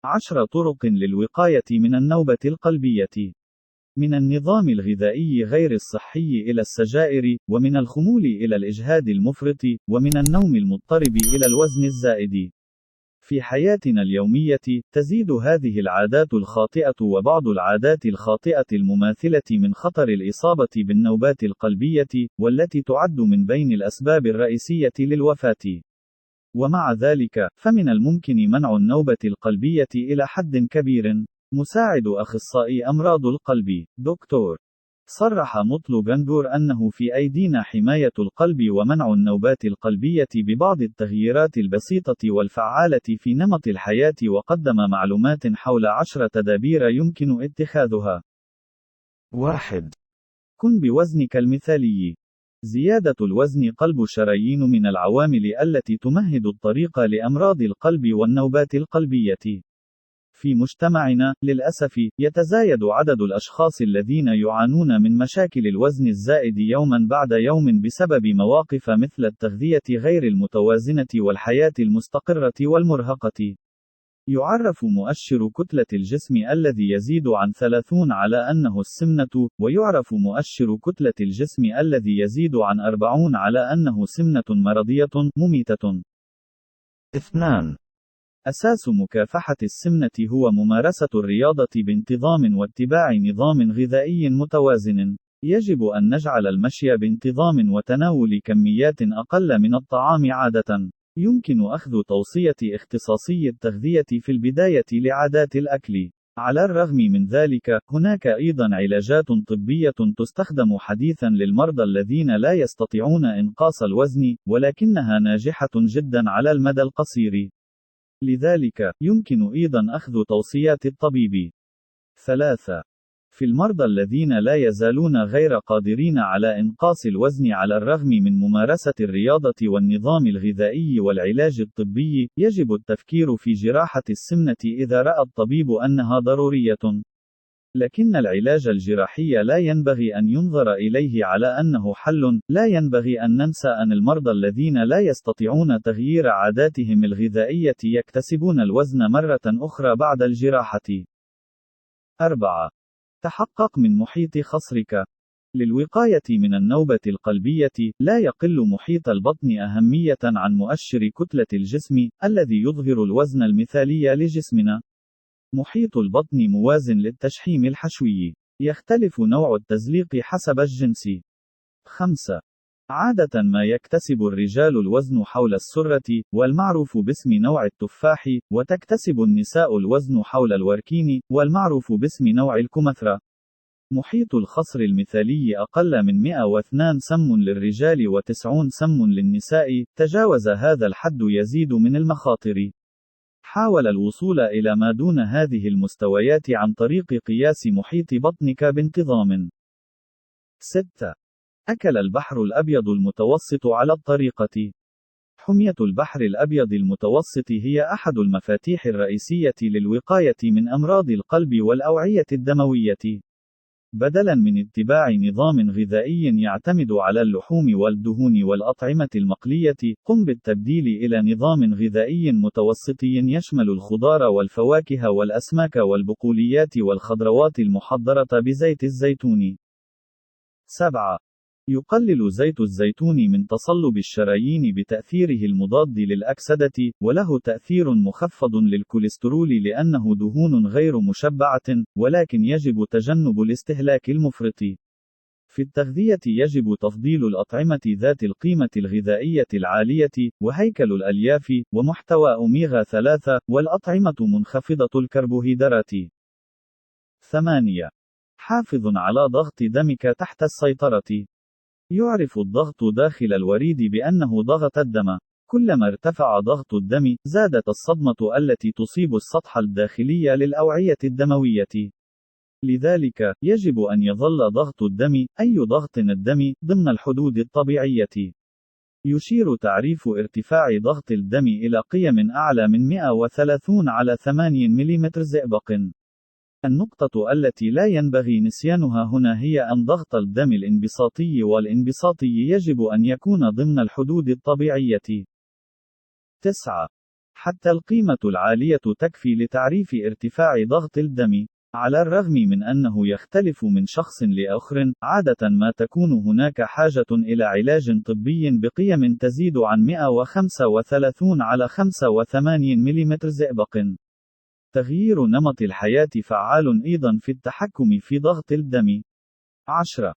10 طرق للوقاية من النوبة القلبية. من النظام الغذائي غير الصحي إلى السجائر، ومن الخمول إلى الإجهاد المفرط، ومن النوم المضطرب إلى الوزن الزائد. في حياتنا اليومية، تزيد هذه العادات الخاطئة وبعض العادات الخاطئة المماثلة من خطر الإصابة بالنوبات القلبية، والتي تعد من بين الأسباب الرئيسية للوفاة. ومع ذلك، فمن الممكن منع النوبة القلبية إلى حد كبير. مساعد أخصائي أمراض القلب، دكتور صرح مطل بندور أنه في أيدينا حماية القلب ومنع النوبات القلبية ببعض التغييرات البسيطة والفعالة في نمط الحياة، وقدم معلومات حول 10 تدابير يمكن اتخاذها. 1. كن بوزنك المثالي. زيادة الوزن قلب شرايين من العوامل التي تمهد الطريق لأمراض القلب والنوبات القلبية. في مجتمعنا، للأسف، يتزايد عدد الأشخاص الذين يعانون من مشاكل الوزن الزائد يوما بعد يوم بسبب مواقف مثل التغذية غير المتوازنة والحياة المستقرة والمرهقة. يعرف مؤشر كتلة الجسم الذي يزيد عن 30 على أنه السمنة، ويعرف مؤشر كتلة الجسم الذي يزيد عن 40 على أنه سمنة مرضية مميتة. 2. أساس مكافحة السمنة هو ممارسة الرياضة بانتظام واتباع نظام غذائي متوازن. يجب أن نجعل المشي بانتظام وتناول كميات أقل من الطعام عادة. يمكن أخذ توصية اختصاصي التغذية في البداية لعادات الأكل. على الرغم من ذلك، هناك أيضا علاجات طبية تستخدم حديثا للمرضى الذين لا يستطيعون إنقاص الوزن، ولكنها ناجحة جدا على المدى القصير. لذلك، يمكن أيضا أخذ توصيات الطبيب. 3. في المرضى الذين لا يزالون غير قادرين على إنقاص الوزن على الرغم من ممارسة الرياضة والنظام الغذائي والعلاج الطبي، يجب التفكير في جراحة السمنة إذا رأى الطبيب أنها ضرورية. لكن العلاج الجراحي لا ينبغي أن ينظر إليه على أنه حل. لا ينبغي أن ننسى أن المرضى الذين لا يستطيعون تغيير عاداتهم الغذائية يكتسبون الوزن مرة أخرى بعد الجراحة. 4. تحقق من محيط خصرك. للوقاية من النوبة القلبية، لا يقل محيط البطن أهمية عن مؤشر كتلة الجسم، الذي يظهر الوزن المثالي لجسمنا. محيط البطن موازن للتشحيم الحشوي. يختلف نوع التزليق حسب الجنس. 5. عادة ما يكتسب الرجال الوزن حول السرة، والمعروف باسم نوع التفاح، وتكتسب النساء الوزن حول الوركين، والمعروف باسم نوع الكمثرى. محيط الخصر المثالي أقل من 102 سم للرجال و90 سم للنساء. تجاوز هذا الحد يزيد من المخاطر. حاول الوصول إلى ما دون هذه المستويات عن طريق قياس محيط بطنك بانتظام. 6. أكل البحر الأبيض المتوسط على الطريقة. حمية البحر الأبيض المتوسط هي أحد المفاتيح الرئيسية للوقاية من أمراض القلب والأوعية الدموية. بدلاً من اتباع نظام غذائي يعتمد على اللحوم والدهون والأطعمة المقلية، قم بالتبديل إلى نظام غذائي متوسطي يشمل الخضار والفواكه والأسماك والبقوليات والخضروات المحضرة بزيت الزيتون. 7. يقلل زيت الزيتون من تصلب الشرايين بتأثيره المضاد للأكسدة، وله تأثير مخفض للكوليسترول لأنه دهون غير مشبعة، ولكن يجب تجنب الاستهلاك المفرط. في التغذية يجب تفضيل الأطعمة ذات القيمة الغذائية العالية، وهيكل الألياف، ومحتوى أوميغا 3، والأطعمة منخفضة الكربوهيدرات. 8. حافظ على ضغط دمك تحت السيطرة. يعرف الضغط داخل الوريد بأنه ضغط الدم. كلما ارتفع ضغط الدم، زادت الصدمة التي تصيب السطح الداخلي للأوعية الدموية. لذلك، يجب أن يظل ضغط الدم، أي ضغط الدم، ضمن الحدود الطبيعية. يشير تعريف ارتفاع ضغط الدم إلى قيم أعلى من 130 على 8 ملم زئبق. النقطة التي لا ينبغي نسيانها هنا هي أن ضغط الدم الانبساطي والانبساطي يجب أن يكون ضمن الحدود الطبيعية. 9. حتى القيمة العالية تكفي لتعريف ارتفاع ضغط الدم. على الرغم من أنه يختلف من شخص لآخر، عادة ما تكون هناك حاجة إلى علاج طبي بقيم تزيد عن 135 على 85 ملم زئبق. تغيير نمط الحياة فعال أيضا في التحكم في ضغط الدم. 10.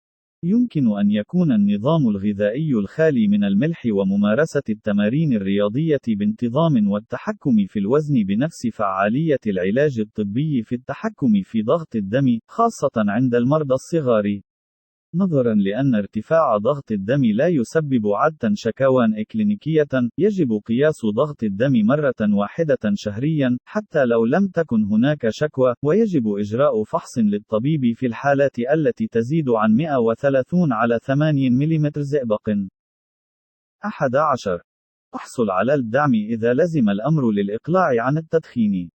يمكن أن يكون النظام الغذائي الخالي من الملح وممارسة التمارين الرياضية بانتظام والتحكم في الوزن بنفس فعالية العلاج الطبي في التحكم في ضغط الدم، خاصة عند المرضى الصغار. نظرا لأن ارتفاع ضغط الدم لا يسبب عادة شكاوى إكلينيكية، يجب قياس ضغط الدم مرة واحدة شهريا، حتى لو لم تكن هناك شكوى، ويجب إجراء فحص للطبيب في الحالات التي تزيد عن 130 على 80 ملم زئبق. 11. احصل على الدعم إذا لزم الأمر للإقلاع عن التدخين.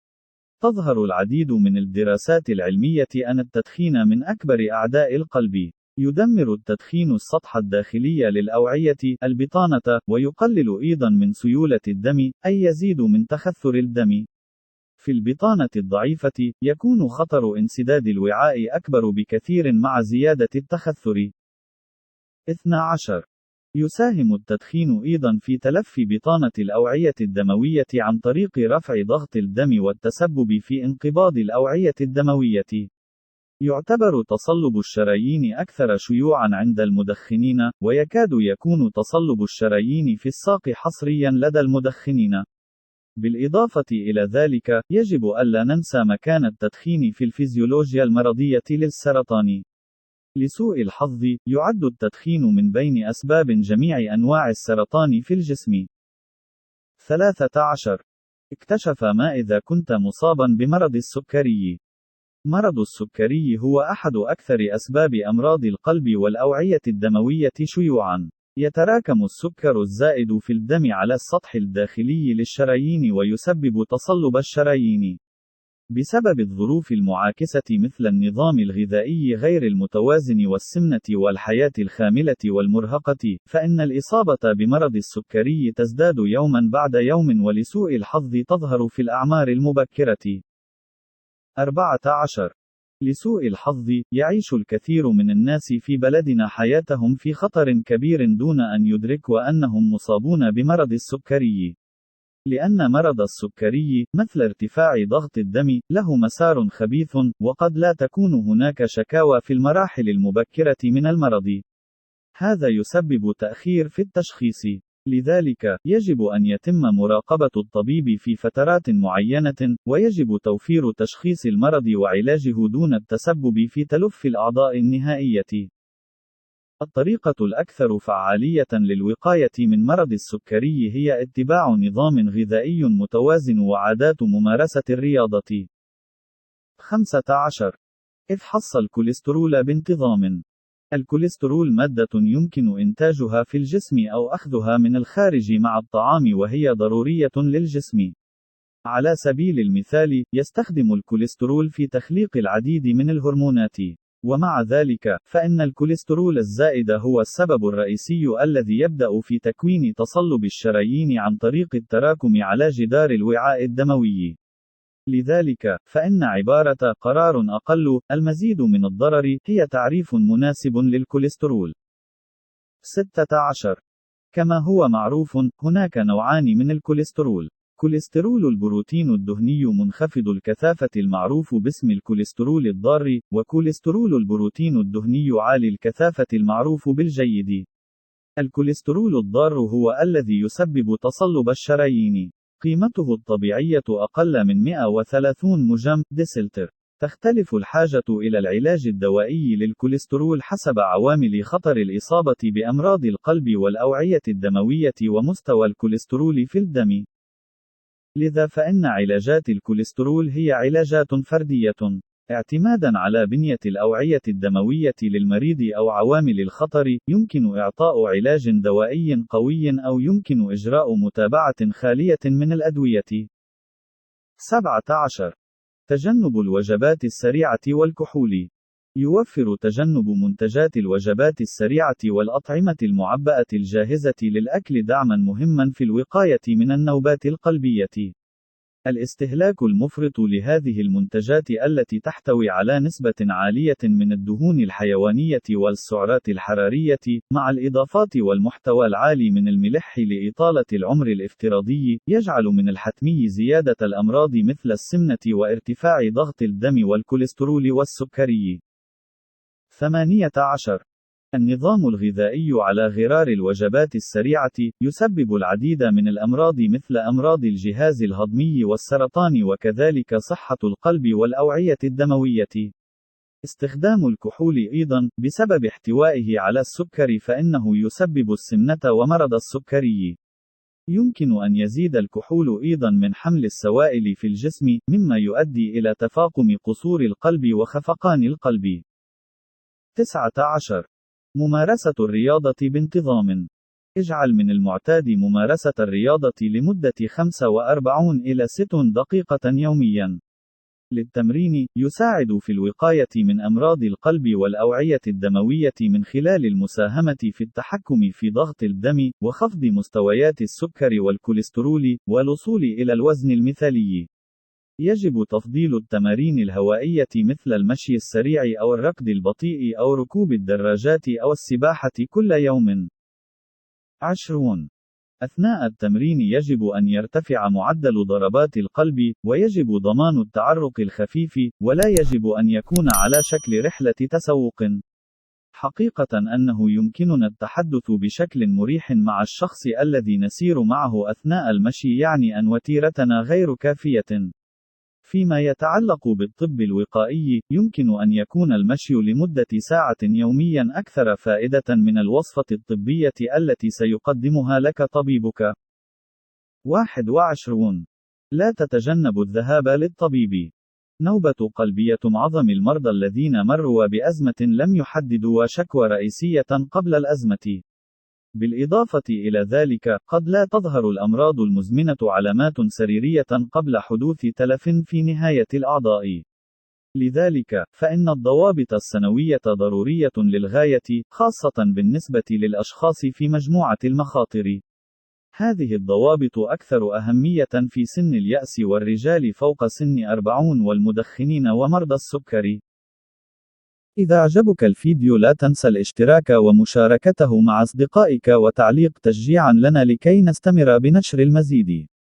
تظهر العديد من الدراسات العلمية أن التدخين من أكبر أعداء القلب. يدمر التدخين السطح الداخلي للأوعية، البطانة، ويقلل أيضا من سيولة الدم، أي يزيد من تخثر الدم. في البطانة الضعيفة، يكون خطر انسداد الوعاء أكبر بكثير مع زيادة التخثر. 12. يساهم التدخين أيضا في تلف بطانة الأوعية الدموية عن طريق رفع ضغط الدم والتسبب في انقباض الأوعية الدموية. يعتبر تصلب الشرايين أكثر شيوعًا عند المدخنين، ويكاد يكون تصلب الشرايين في الساق حصريًا لدى المدخنين. بالإضافة إلى ذلك، يجب ألا ننسى مكان التدخين في الفيزيولوجيا المرضية للسرطان. لسوء الحظ، يعد التدخين من بين أسباب جميع أنواع السرطان في الجسم. 13. اكتشف ما إذا كنت مصابًا بمرض السكري. مرض السكري هو أحد أكثر أسباب أمراض القلب والأوعية الدموية شيوعًا. يتراكم السكر الزائد في الدم على السطح الداخلي للشرايين ويسبب تصلب الشرايين. بسبب الظروف المعاكسة مثل النظام الغذائي غير المتوازن والسمنة والحياة الخاملة والمرهقة، فإن الإصابة بمرض السكري تزداد يومًا بعد يوم، ولسوء الحظ تظهر في الأعمار المبكرة. 14. لسوء الحظ، يعيش الكثير من الناس في بلدنا حياتهم في خطر كبير دون أن يدركوا أنهم مصابون بمرض السكري. لأن مرض السكري، مثل ارتفاع ضغط الدم، له مسار خبيث، وقد لا تكون هناك شكاوى في المراحل المبكرة من المرض. هذا يسبب تأخير في التشخيص. لذلك، يجب أن يتم مراقبة الطبيب في فترات معينة، ويجب توفير تشخيص المرض وعلاجه دون التسبب في تلف الأعضاء النهائية. الطريقة الأكثر فعالية للوقاية من مرض السكري هي اتباع نظام غذائي متوازن وعادات ممارسة الرياضة. 15. افحص الكوليسترول بانتظام. الكوليسترول مادة يمكن إنتاجها في الجسم أو أخذها من الخارج مع الطعام، وهي ضرورية للجسم. على سبيل المثال، يستخدم الكوليسترول في تخليق العديد من الهرمونات. ومع ذلك، فإن الكوليسترول الزائد هو السبب الرئيسي الذي يبدأ في تكوين تصلب الشرايين عن طريق التراكم على جدار الوعاء الدموي. لذلك، فإن عبارة "قرار أقل، المزيد من الضرر" هي تعريف مناسب للكوليسترول. 16. كما هو معروف، هناك نوعان من الكوليسترول: كوليسترول البروتين الدهني منخفض الكثافة المعروف باسم الكوليسترول الضار، وكوليسترول البروتين الدهني عالي الكثافة المعروف بالجيد. الكوليسترول الضار هو الذي يسبب تصلب الشرايين. قيمته الطبيعية أقل من 130 مجم ديسلتر. تختلف الحاجة إلى العلاج الدوائي للكوليسترول حسب عوامل خطر الإصابة بأمراض القلب والأوعية الدموية ومستوى الكوليسترول في الدم. لذا فإن علاجات الكوليسترول هي علاجات فردية، اعتمادًا على بنية الأوعية الدموية للمريض أو عوامل الخطر. يمكن إعطاء علاج دوائي قوي، أو يمكن إجراء متابعة خالية من الأدوية. 17. تجنب الوجبات السريعة والكحول. يوفر تجنب منتجات الوجبات السريعة والأطعمة المعبأة الجاهزة للأكل دعمًا مهمًا في الوقاية من النوبات القلبية. الاستهلاك المفرط لهذه المنتجات التي تحتوي على نسبة عالية من الدهون الحيوانية والسعرات الحرارية، مع الإضافات والمحتوى العالي من الملح لإطالة العمر الافتراضي، يجعل من الحتمي زيادة الأمراض مثل السمنة وارتفاع ضغط الدم والكوليسترول والسكري. 18. النظام الغذائي على غرار الوجبات السريعة يسبب العديد من الأمراض مثل أمراض الجهاز الهضمي والسرطان وكذلك صحة القلب والأوعية الدموية. استخدام الكحول أيضا بسبب احتوائه على السكر فإنه يسبب السمنة ومرض السكري. يمكن أن يزيد الكحول أيضا من حمل السوائل في الجسم، مما يؤدي إلى تفاقم قصور القلب وخفقان القلب. 19. ممارسة الرياضة بانتظام. اجعل من المعتاد ممارسة الرياضة لمدة 45 إلى 60 دقيقة يوميا. للتمرين، يساعد في الوقاية من أمراض القلب والأوعية الدموية من خلال المساهمة في التحكم في ضغط الدم، وخفض مستويات السكر والكوليسترول، والوصول إلى الوزن المثالي. يجب تفضيل التمارين الهوائية مثل المشي السريع أو الركض البطيء أو ركوب الدراجات أو السباحة كل يوم. 20. أثناء التمرين يجب أن يرتفع معدل ضربات القلب، ويجب ضمان التعرق الخفيف، ولا يجب أن يكون على شكل رحلة تسوق. حقيقة أنه يمكننا التحدث بشكل مريح مع الشخص الذي نسير معه أثناء المشي، يعني أن وتيرتنا غير كافية. فيما يتعلق بالطب الوقائي، يمكن أن يكون المشي لمدة ساعة يوميا أكثر فائدة من الوصفة الطبية التي سيقدمها لك طبيبك. 21. لا تتجنب الذهاب للطبيب. نوبة قلبية معظم المرضى الذين مروا بأزمة لم يحددوا شكوى رئيسية قبل الأزمة. بالإضافة إلى ذلك، قد لا تظهر الأمراض المزمنة علامات سريرية قبل حدوث تلف في نهاية الأعضاء. لذلك، فإن الضوابط السنوية ضرورية للغاية، خاصة بالنسبة للأشخاص في مجموعة المخاطر. هذه الضوابط أكثر أهمية في سن اليأس والرجال فوق سن 40 والمدخنين ومرضى السكر. إذا أعجبك الفيديو لا تنسى الاشتراك ومشاركته مع أصدقائك وتعليق تشجيعا لنا لكي نستمر بنشر المزيد.